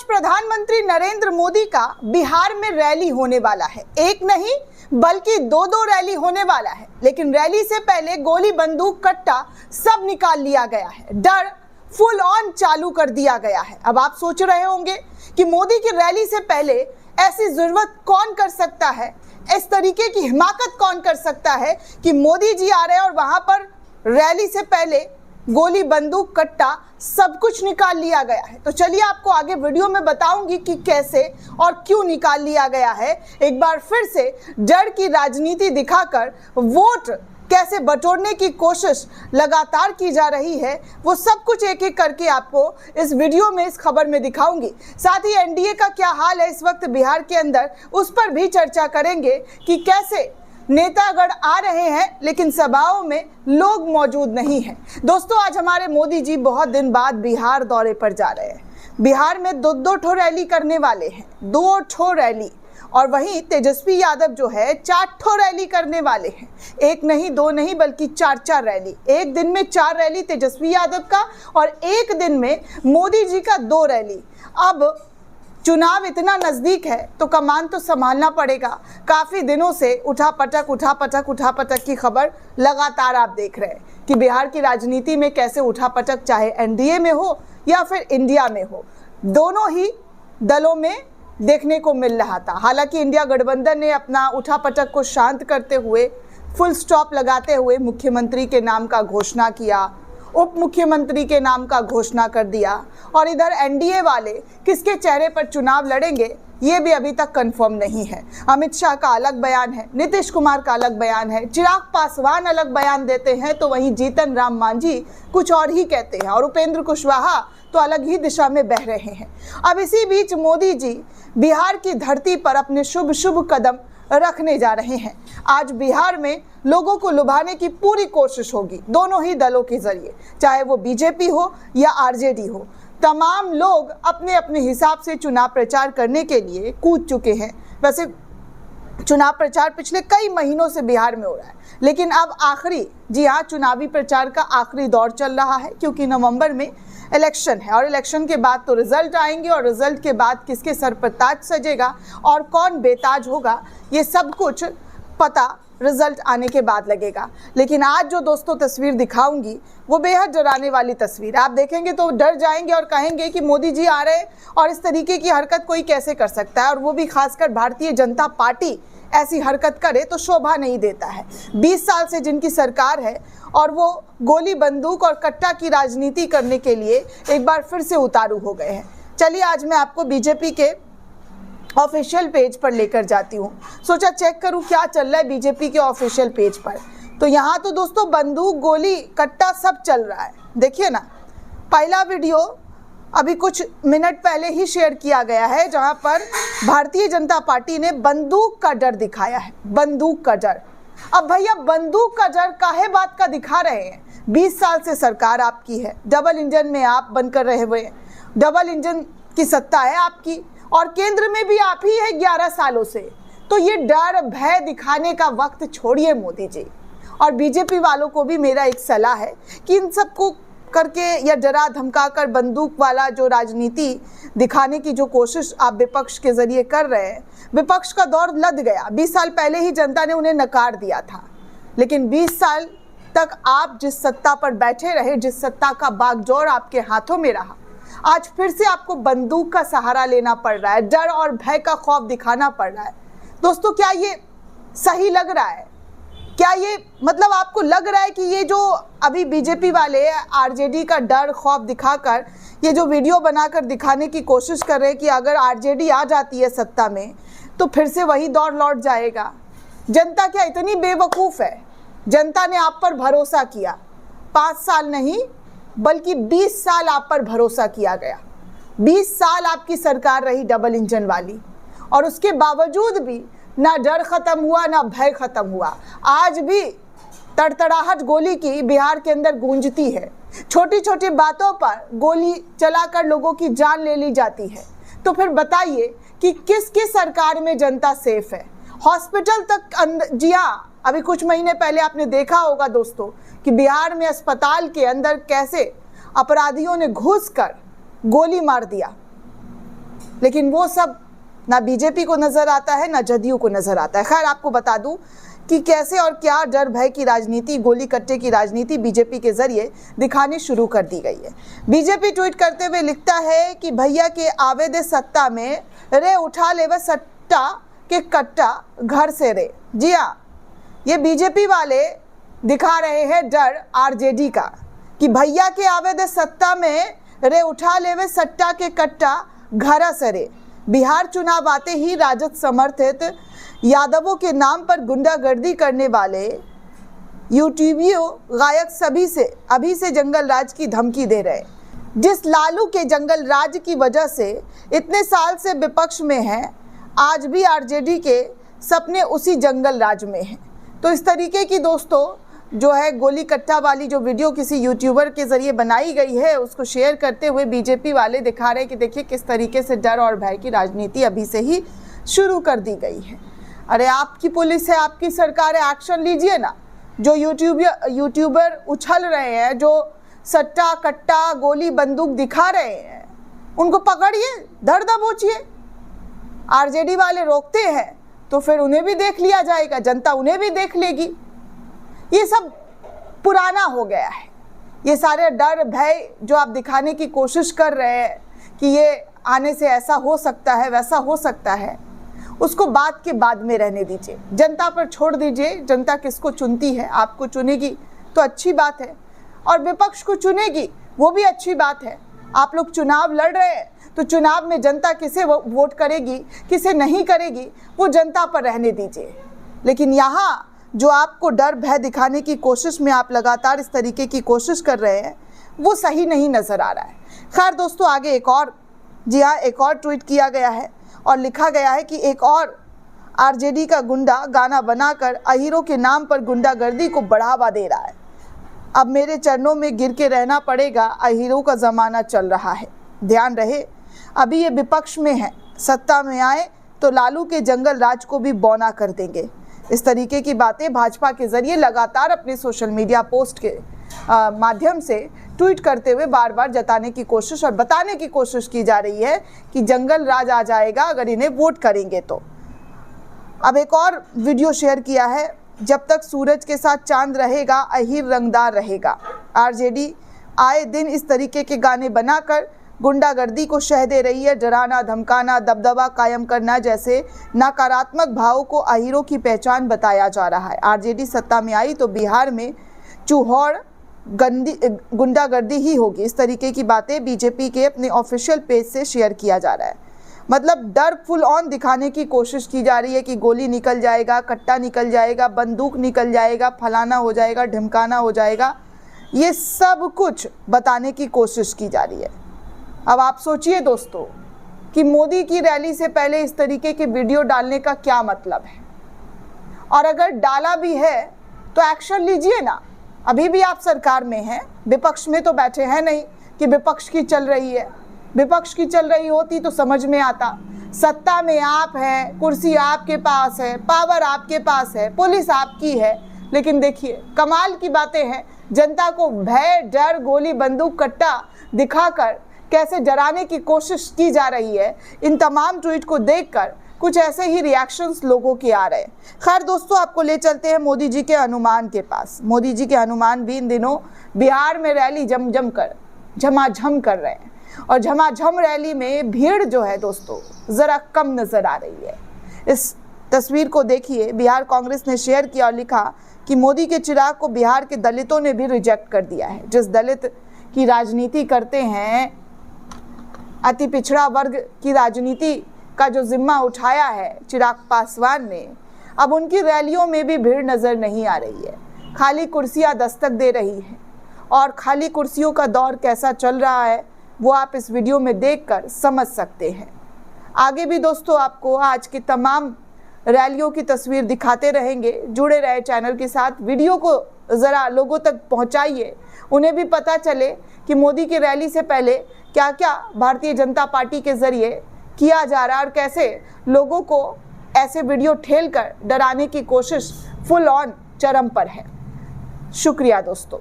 आज प्रधानमंत्री नरेंद्र मोदी का बिहार में रैली होने वाला है। एक नहीं बल्कि दो रैली होने वाला है। लेकिन रैली से पहले गोली बंदूक कट्टा सब निकाल लिया गया है। डर फुल ऑन चालू कर दिया गया है। अब आप सोच रहे होंगे कि मोदी की रैली से पहले ऐसी जरूरत कौन कर सकता है, इस तरीके की हिमाकत कौन कर सकता है कि मोदी जी आ रहे हैं और वहां पर रैली से पहले गोली बंदूक कट्टा सब कुछ निकाल लिया गया है। तो चलिए आपको आगे वीडियो में बताऊंगी कि कैसे और क्यों निकाल लिया गया है। एक बार फिर से डर की राजनीति दिखाकर वोट कैसे बटोरने की कोशिश लगातार की जा रही है, वो सब कुछ एक एक करके आपको इस वीडियो में, इस खबर में दिखाऊंगी। साथ ही एनडीए का क्या हाल है इस वक्त बिहार के अंदर, उस पर भी चर्चा करेंगे कि कैसे नेतागण आ रहे हैं लेकिन सभाओं में लोग मौजूद नहीं हैं। दोस्तों, आज हमारे मोदी जी बहुत दिन बाद बिहार दौरे पर जा रहे हैं। बिहार में दो ठो रैली करने वाले हैं, 2 ठो रैली। और वहीं तेजस्वी यादव जो है 4 ठो रैली करने वाले हैं। एक नहीं, 2 नहीं बल्कि 4 रैली। एक दिन में 4 रैली तेजस्वी यादव का और एक दिन में मोदी जी का 2 रैली। अब चुनाव इतना नजदीक है तो कमान तो संभालना पड़ेगा। काफी दिनों से उठापटक की खबर लगातार आप देख रहे हैं कि बिहार की राजनीति में कैसे उठापटक, चाहे एनडीए में हो या फिर इंडिया में हो, दोनों ही दलों में देखने को मिल रहा था। हालांकि इंडिया गठबंधन ने अपना उठापटक को शांत करते हुए, फुल स्टॉप लगाते हुए मुख्यमंत्री के नाम का घोषणा किया, उप मुख्यमंत्री के नाम का घोषणा कर दिया। और इधर एनडीए वाले किसके चेहरे पर चुनाव लड़ेंगे ये भी अभी तक कंफर्म नहीं है। अमित शाह का अलग बयान है, नीतीश कुमार का अलग बयान है, चिराग पासवान अलग बयान देते हैं, तो वहीं जीतन राम मांझी कुछ और ही कहते हैं और उपेंद्र कुशवाहा तो अलग ही दिशा में बह रहे हैं। अब इसी बीच मोदी जी बिहार की धरती पर अपने शुभ कदम रखने जा रहे हैं। आज बिहार में लोगों को लुभाने की पूरी कोशिश होगी, दोनों ही दलों के जरिए, चाहे वो बीजेपी हो या आरजेडी हो। तमाम लोग अपने अपने हिसाब से चुनाव प्रचार करने के लिए कूद चुके हैं। वैसे चुनाव प्रचार पिछले कई महीनों से बिहार में हो रहा है, लेकिन अब आखिरी, जी हाँ, चुनावी प्रचार का आखिरी दौर चल रहा है, क्योंकि नवंबर में इलेक्शन है और इलेक्शन के बाद तो रिजल्ट आएंगे और रिजल्ट के बाद किसके सर पर ताज सजेगा और कौन बेताज होगा, ये सब कुछ पता रिजल्ट आने के बाद लगेगा। लेकिन आज जो दोस्तों तस्वीर दिखाऊंगी वो बेहद डराने वाली तस्वीर। आप देखेंगे तो डर जाएंगे और कहेंगे कि मोदी जी आ रहे और इस तरीके की हरकत कोई कैसे कर सकता है, और वो भी खासकर भारतीय जनता पार्टी ऐसी हरकत करे तो शोभा नहीं देता है। 20 साल से जिनकी सरकार है और वो गोली बंदूक और कट्टा की राजनीति करने के लिए एक बार फिर से उतारू हो गए हैं। चलिए आज मैं आपको बीजेपी के ऑफिशियल पेज पर लेकर जाती हूँ। सोचा चेक करूँ क्या चल रहा है बीजेपी के ऑफिशियल पेज पर। तो यहाँ तो दोस्तों बंदूक, गोली, कट्टा सब चल रहा है। देखिए ना, पहला वीडियो अभी कुछ मिनट पहले ही शेयर किया गया है, जहाँ पर भारतीय जनता पार्टी ने बंदूक का डर दिखाया है। बंदूक का डर। अब भैया बंदूक का डर काहे बात का दिखा रहे हैं? 20 साल से सरकार आपकी है, डबल इंजन में आप बनकर रहे हुए हैं, डबल इंजन की सत्ता है आपकी और केंद्र में भी आप ही है 11 सालों से। तो ये डर भय दिखाने का वक्त छोड़िए मोदी जी। और बीजेपी वालों को भी मेरा एक सलाह है कि इन सबको करके या डरा धमका कर बंदूक वाला जो राजनीति दिखाने की जो कोशिश आप विपक्ष के जरिए कर रहे हैं, विपक्ष का दौर लद गया। 20 साल पहले ही जनता ने उन्हें नकार दिया था, लेकिन 20 साल तक आप जिस सत्ता पर बैठे रहे, जिस सत्ता का बागडोर आपके हाथों में रहा, आज फिर से आपको बंदूक का सहारा लेना पड़ रहा है, डर और भय का खौफ दिखाना पड़ रहा है। दोस्तों, क्या ये सही लग रहा है? क्या ये मतलब आपको लग रहा है कि ये जो अभी बीजेपी वाले आरजेडी का डर खौफ दिखाकर ये जो वीडियो बनाकर दिखाने की कोशिश कर रहे हैं कि अगर आरजेडी आ जाती है सत्ता में तो फिर से वही दौर लौट जाएगा? जनता क्या इतनी बेवकूफ़ है? जनता ने आप पर भरोसा किया, 5 साल नहीं बल्कि 20 साल आप पर भरोसा किया गया। 20 साल आपकी सरकार रही डबल इंजन वाली, और उसके बावजूद भी ना डर खत्म हुआ ना भय खत्म हुआ। आज भी तड़तड़ाहट गोली की बिहार के अंदर गूंजती है। छोटी छोटी बातों पर गोली चलाकर लोगों की जान ले ली जाती है। तो फिर बताइए कि किसकी सरकार में जनता सेफ है? हॉस्पिटल तक जी हाँ, अभी कुछ महीने पहले आपने देखा होगा दोस्तों कि बिहार में अस्पताल के अंदर कैसे अपराधियों ने घुसकर गोली मार दिया। लेकिन वो सब ना बीजेपी को नजर आता है, ना जदयू को नजर आता है। खैर, आपको बता दूं कि कैसे और क्या डर भय की राजनीति, गोली कट्टे की राजनीति बीजेपी के जरिए दिखानी शुरू कर दी गई है। बीजेपी ट्वीट करते हुए लिखता है कि भैया के आवे दे सत्ता में, रे उठा ले व सट्टा के कट्टा घर से रे। जी हाँ, ये बीजेपी वाले दिखा रहे हैं डर आरजेडी का कि भैया के आवे दे सत्ता में, रे उठा ले वे सट्टा के कट्टा घर से रे। बिहार चुनाव आते ही राजद समर्थित यादवों के नाम पर गुंडागर्दी करने वाले यूट्यूबियों गायक सभी से अभी से जंगल राज की धमकी दे रहे हैं। जिस लालू के जंगल राज की वजह से इतने साल से विपक्ष में हैं, आज भी आरजेडी के सपने उसी जंगल राज में हैं। तो इस तरीके की दोस्तों जो है गोली कट्टा वाली जो वीडियो किसी यूट्यूबर के ज़रिए बनाई गई है, उसको शेयर करते हुए बीजेपी वाले दिखा रहे हैं कि देखिए किस तरीके से डर और भय की राजनीति अभी से ही शुरू कर दी गई है। अरे आपकी पुलिस है, आपकी सरकार है, एक्शन लीजिए ना। जो यूट्यूबर उछल रहे हैं, जो सट्टा कट्टा गोली बंदूक दिखा रहे हैं, उनको पकड़िए, धर दबोचिए। आरजेडी वाले रोकते हैं तो फिर उन्हें भी देख लिया जाएगा, जनता उन्हें भी देख लेगी। ये सब पुराना हो गया है। ये सारे डर भय जो आप दिखाने की कोशिश कर रहे हैं कि ये आने से ऐसा हो सकता है, वैसा हो सकता है, उसको बात के बाद में रहने दीजिए, जनता पर छोड़ दीजिए। जनता किसको चुनती है, आपको चुनेगी तो अच्छी बात है, और विपक्ष को चुनेगी वो भी अच्छी बात है। आप लोग चुनाव लड़ रहे हैं तो चुनाव में जनता किसे वोट करेगी, किसे नहीं करेगी, वो जनता पर रहने दीजिए। लेकिन यहाँ जो आपको डर भय दिखाने की कोशिश में आप लगातार इस तरीके की कोशिश कर रहे हैं, वो सही नहीं नज़र आ रहा है। खैर दोस्तों, आगे एक और ट्वीट किया गया है और लिखा गया है कि एक और आरजेडी का गुंडा गाना बनाकर अहीरों के नाम पर गुंडागर्दी को बढ़ावा दे रहा है। अब मेरे चरणों में गिर के रहना पड़ेगा, अहीरों का ज़माना चल रहा है। ध्यान रहे, अभी ये विपक्ष में है, सत्ता में आए तो लालू के जंगल राज को भी बौना कर देंगे। इस तरीके की बातें भाजपा के जरिए लगातार अपने सोशल मीडिया पोस्ट के माध्यम से ट्वीट करते हुए बार बार जताने की कोशिश और बताने की कोशिश की जा रही है कि जंगल राज आ जाएगा अगर इन्हें वोट करेंगे तो। अब एक और वीडियो शेयर किया है, जब तक सूरज के साथ चांद रहेगा अहीर रंगदार रहेगा। आरजेडी आए दिन इस तरीके के गाने बनाकर गुंडागर्दी को शह दे रही है। डराना, धमकाना, दबदबा कायम करना जैसे नकारात्मक भावों को अहीरों की पहचान बताया जा रहा है। आरजेडी सत्ता में आई तो बिहार में चूहड़ गुंडागर्दी ही होगी। इस तरीके की बातें बीजेपी के अपने ऑफिशियल पेज से शेयर किया जा रहा है। मतलब डर फुल ऑन दिखाने की कोशिश की जा रही है कि गोली निकल जाएगा, कट्टा निकल जाएगा, बंदूक निकल जाएगा, फलाना हो जाएगा, ढिमकाना हो जाएगा, ये सब कुछ बताने की कोशिश की जा रही है। अब आप सोचिए दोस्तों कि मोदी की रैली से पहले इस तरीके के वीडियो डालने का क्या मतलब है, और अगर डाला भी है तो एक्शन लीजिए ना। अभी भी आप सरकार में हैं, विपक्ष में तो बैठे हैं नहीं कि विपक्ष की चल रही है। विपक्ष की चल रही होती तो समझ में आता। सत्ता में आप हैं, कुर्सी आपके पास है, पावर आपके पास है, पुलिस आपकी है, लेकिन देखिए कमाल की बातें हैं। जनता को भय, डर, गोली बंदूक कट्टा दिखाकर कैसे डराने की कोशिश की जा रही है। इन तमाम ट्वीट को देखकर कुछ ऐसे ही रिएक्शंस लोगों के आ रहे हैं। खैर दोस्तों, आपको ले चलते हैं मोदी जी के हनुमान के पास। मोदी जी के हनुमान भी इन दिनों बिहार में रैली झमाझम कर रहे हैं, और झमाझम रैली में भीड़ जो है दोस्तों ज़रा कम नज़र आ रही है। इस तस्वीर को देखिए, बिहार कांग्रेस ने शेयर किया और लिखा कि मोदी के चिराग को बिहार के दलितों ने भी रिजेक्ट कर दिया है। जिस दलित की राजनीति करते हैं, अति पिछड़ा वर्ग की राजनीति का जो जिम्मा उठाया है चिराग पासवान ने, अब उनकी रैलियों में भी भीड़ नज़र नहीं आ रही है। खाली कुर्सियां दस्तक दे रही हैं, और खाली कुर्सियों का दौर कैसा चल रहा है वो आप इस वीडियो में देखकर समझ सकते हैं। आगे भी दोस्तों आपको आज की तमाम रैलियों की तस्वीर दिखाते रहेंगे। जुड़े रहे चैनल के साथ, वीडियो को ज़रा लोगों तक पहुंचाइए, उन्हें भी पता चले कि मोदी की रैली से पहले क्या क्या भारतीय जनता पार्टी के ज़रिए किया जा रहा है और कैसे लोगों को ऐसे वीडियो ठेलकर डराने की कोशिश फुल ऑन चरम पर है। शुक्रिया दोस्तों।